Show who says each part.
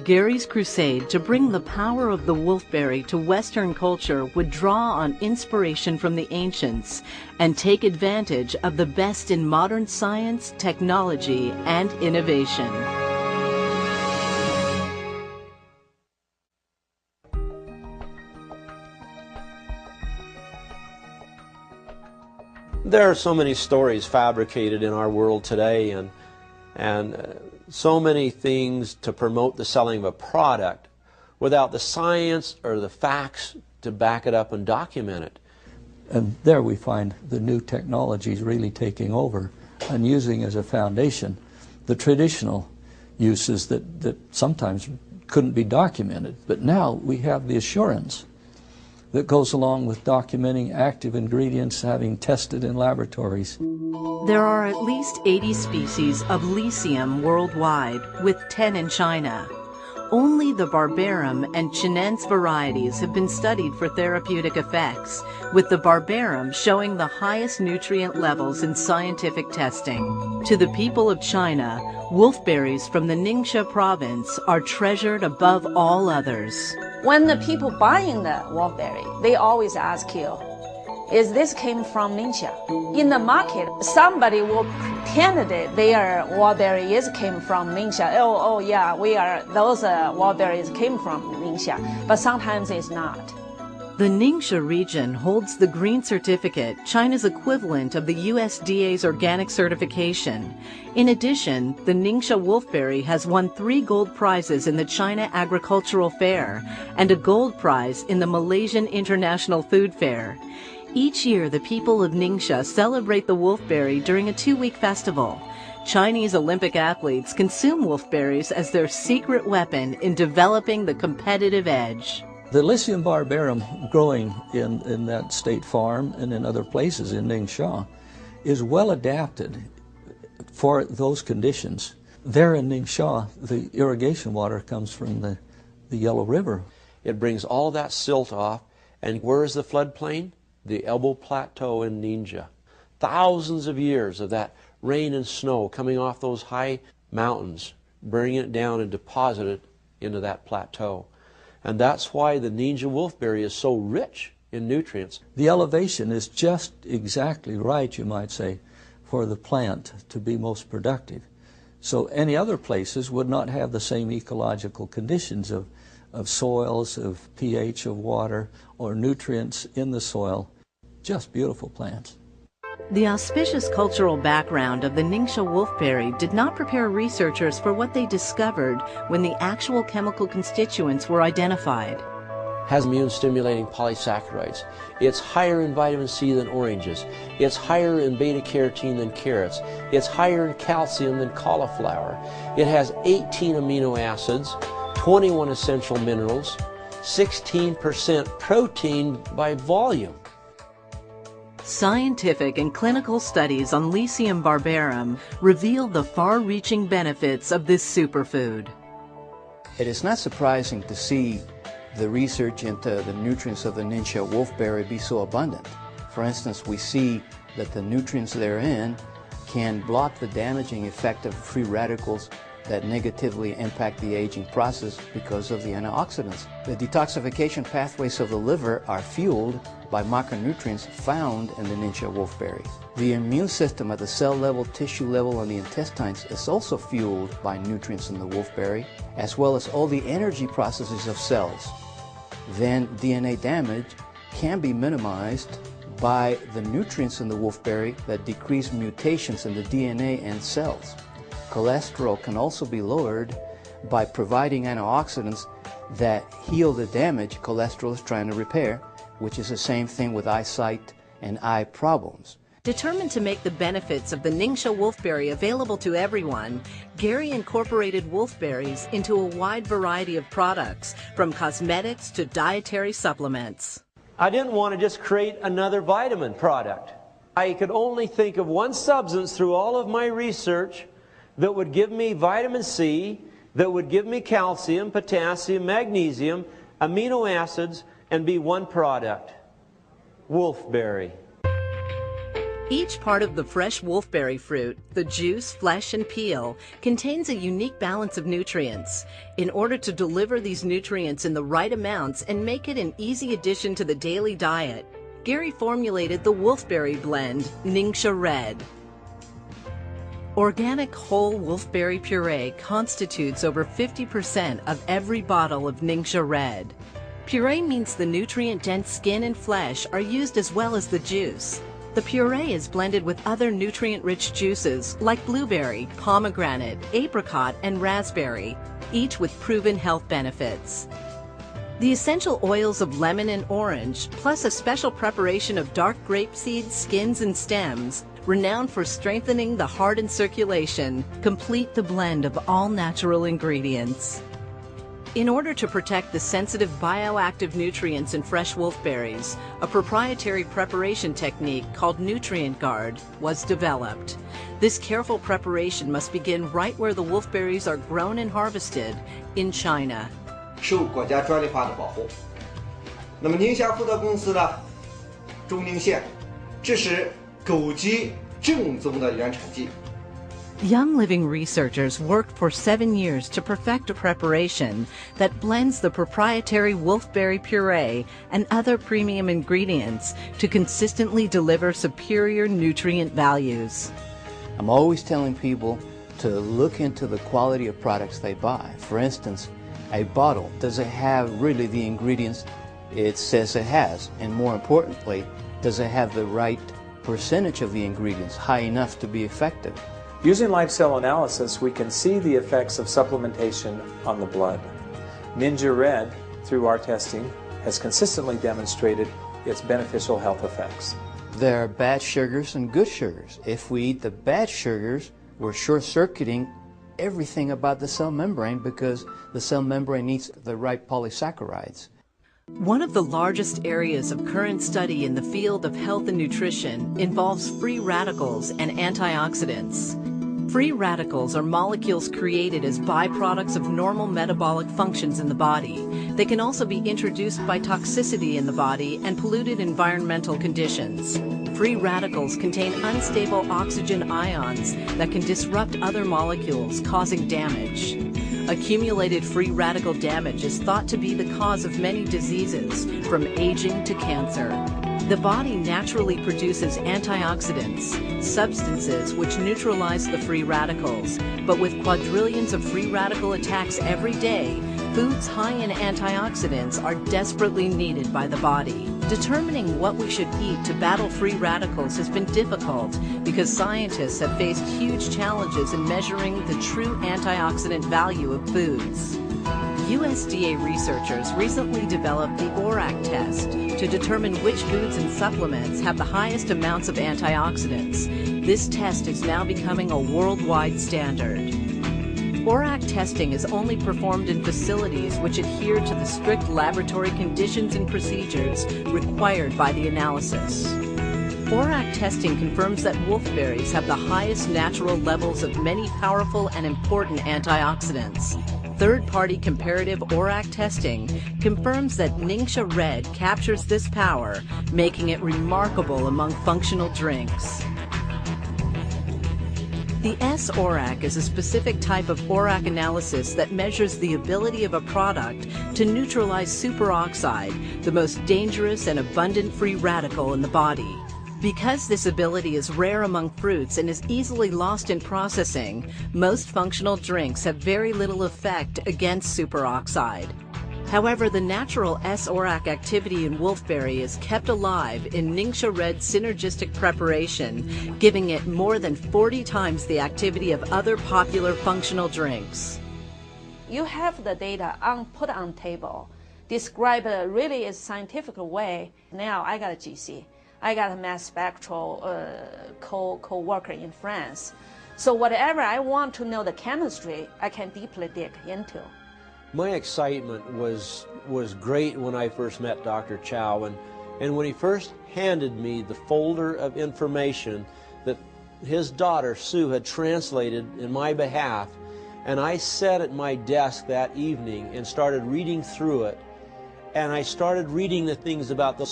Speaker 1: Gary's crusade to bring the power of the wolfberry to Western culture would draw on inspiration from the ancients and take advantage of the best in modern science, technology, and innovation.
Speaker 2: There are so many stories fabricated in our world today, and so many things to promote the selling of a product without the science or the facts to back it up and document it.
Speaker 3: And there we find the new technologies really taking over and using as a foundation the traditional uses that sometimes couldn't be documented. But now we have the assurance that goes along with documenting active ingredients having tested in laboratories.
Speaker 1: There are at least 80 species of lycium worldwide, with 10 in China. Only the barbarum and chinense varieties have been studied for therapeutic effects, with the barbarum showing the highest nutrient levels in scientific testing. To the people of China, wolfberries from the Ningxia province are treasured above all others.
Speaker 4: When the people buying the wolfberry, they always ask you, is this came from Ningxia? In the market, somebody will pretend that their wolfberry came from Ningxia. Oh yeah, those wolfberries came from Ningxia, but sometimes it's not.
Speaker 1: The Ningxia region holds the green certificate, China's equivalent of the USDA's organic certification. In addition, the Ningxia wolfberry has won 3 gold prizes in the China Agricultural Fair and a gold prize in the Malaysian International Food Fair. Each year, the people of Ningxia celebrate the wolfberry during a 2-week festival. Chinese Olympic athletes consume wolfberries as their secret weapon in developing the competitive edge.
Speaker 3: The Lycium barbarum growing in that state farm and in other places in Ningxia is well adapted for those conditions. There in Ningxia, the irrigation water comes from the Yellow River.
Speaker 2: It brings all that silt off, and where is the floodplain? The Elbow Plateau in Ningxia. Thousands of years of that rain and snow coming off those high mountains, bringing it down and deposit it into that plateau. And that's why the Ningxia wolfberry is so rich in nutrients.
Speaker 3: The elevation is just exactly right, you might say, for the plant to be most productive. So any other places would not have the same ecological conditions of soils, of pH of water, or nutrients in the soil. Just beautiful plants.
Speaker 1: The auspicious cultural background of the Ningxia wolfberry did not prepare researchers for what they discovered when the actual chemical constituents were identified.
Speaker 2: Has immune-stimulating polysaccharides. It's higher in vitamin C than oranges. It's higher in beta-carotene than carrots. It's higher in calcium than cauliflower. It has 18 amino acids, 21 essential minerals, 16% protein by volume.
Speaker 1: Scientific and clinical studies on Lycium barbarum reveal the far-reaching benefits of this superfood.
Speaker 5: It is not surprising to see the research into the nutrients of the Ningxia wolfberry be so abundant. For instance, we see that the nutrients therein can block the damaging effect of free radicals that negatively impact the aging process because of the antioxidants. The detoxification pathways of the liver are fueled by micronutrients found in the Ningxia wolfberry. The immune system at the cell level, tissue level, and the intestines is also fueled by nutrients in the wolfberry, as well as all the energy processes of cells. Then DNA damage can be minimized by the nutrients in the wolfberry that decrease mutations in the DNA and cells. Cholesterol can also be lowered by providing antioxidants that heal the damage cholesterol is trying to repair, which is the same thing with eyesight and eye problems.
Speaker 1: Determined to make the benefits of the Ningxia wolfberry available to everyone, Gary incorporated wolfberries into a wide variety of products, from cosmetics to dietary supplements.
Speaker 2: I didn't want to just create another vitamin product. I could only think of one substance through all of my research that would give me vitamin C, that would give me calcium, potassium, magnesium, amino acids, and be one product: wolfberry.
Speaker 1: Each part of the fresh wolfberry fruit, the juice, flesh, and peel, contains a unique balance of nutrients. In order to deliver these nutrients in the right amounts and make it an easy addition to the daily diet, Gary formulated the wolfberry blend, Ningxia Red. Organic whole wolfberry puree constitutes over 50% of every bottle of Ningxia Red. Puree means the nutrient-dense skin and flesh are used as well as the juice. The puree is blended with other nutrient-rich juices like blueberry, pomegranate, apricot, and raspberry, each with proven health benefits. The essential oils of lemon and orange, plus a special preparation of dark grape seeds, skins, and stems, renowned for strengthening the heart and circulation, complete the blend of all natural ingredients. In order to protect the sensitive bioactive nutrients in fresh wolfberries, a proprietary preparation technique called Nutrient Guard was developed. This careful preparation must begin right where the wolfberries are grown and harvested, in China.
Speaker 6: 受国家专利化的保护。那么宁夏福德公司呢，中宁县，这是枸杞正宗的原产地。
Speaker 1: Young Living researchers worked for 7 years to perfect a preparation that blends the proprietary wolfberry puree and other premium ingredients to consistently deliver superior nutrient values.
Speaker 5: I'm always telling people to look into the quality of products they buy. For instance, a bottle, does it have really the ingredients it says it has? And more importantly, does it have the right percentage of the ingredients, high enough to be effective?
Speaker 7: Using live cell analysis, we can see the effects of supplementation on the blood. Ningxia Red, through our testing, has consistently demonstrated its beneficial health effects.
Speaker 5: There are bad sugars and good sugars. If we eat the bad sugars, we're short-circuiting everything about the cell membrane because the cell membrane needs the right polysaccharides.
Speaker 1: One of the largest areas of current study in the field of health and nutrition involves free radicals and antioxidants. Free radicals are molecules created as byproducts of normal metabolic functions in the body. They can also be introduced by toxicity in the body and polluted environmental conditions. Free radicals contain unstable oxygen ions that can disrupt other molecules, causing damage. Accumulated free radical damage is thought to be the cause of many diseases, from aging to cancer. The body naturally produces antioxidants, substances which neutralize the free radicals, but with quadrillions of free radical attacks every day, foods high in antioxidants are desperately needed by the body. Determining what we should eat to battle free radicals has been difficult because scientists have faced huge challenges in measuring the true antioxidant value of foods. USDA researchers recently developed the ORAC test to determine which foods and supplements have the highest amounts of antioxidants. This test is now becoming a worldwide standard. ORAC testing is only performed in facilities which adhere to the strict laboratory conditions and procedures required by the analysis. ORAC testing confirms that wolfberries have the highest natural levels of many powerful and important antioxidants. Third-party comparative ORAC testing confirms that Ningxia Red captures this power, making it remarkable among functional drinks. The S-ORAC is a specific type of ORAC analysis that measures the ability of a product to neutralize superoxide, the most dangerous and abundant free radical in the body. Because this ability is rare among fruits and is easily lost in processing, most functional drinks have very little effect against superoxide. However, the natural S-ORAC activity in wolfberry is kept alive in Ningxia Red synergistic preparation, giving it more than 40 times the activity of other popular functional drinks.
Speaker 4: You have the data put on table, describe it really in a scientific way. Now I got a GC. I got a mass spectral co-worker in France. So whatever I want to know the chemistry, I can deeply dig into.
Speaker 2: My excitement was great when I first met Dr. Chow, and when he first handed me the folder of information that his daughter Sue had translated in my behalf, and I sat at my desk that evening and started reading through it, and I started reading the things about the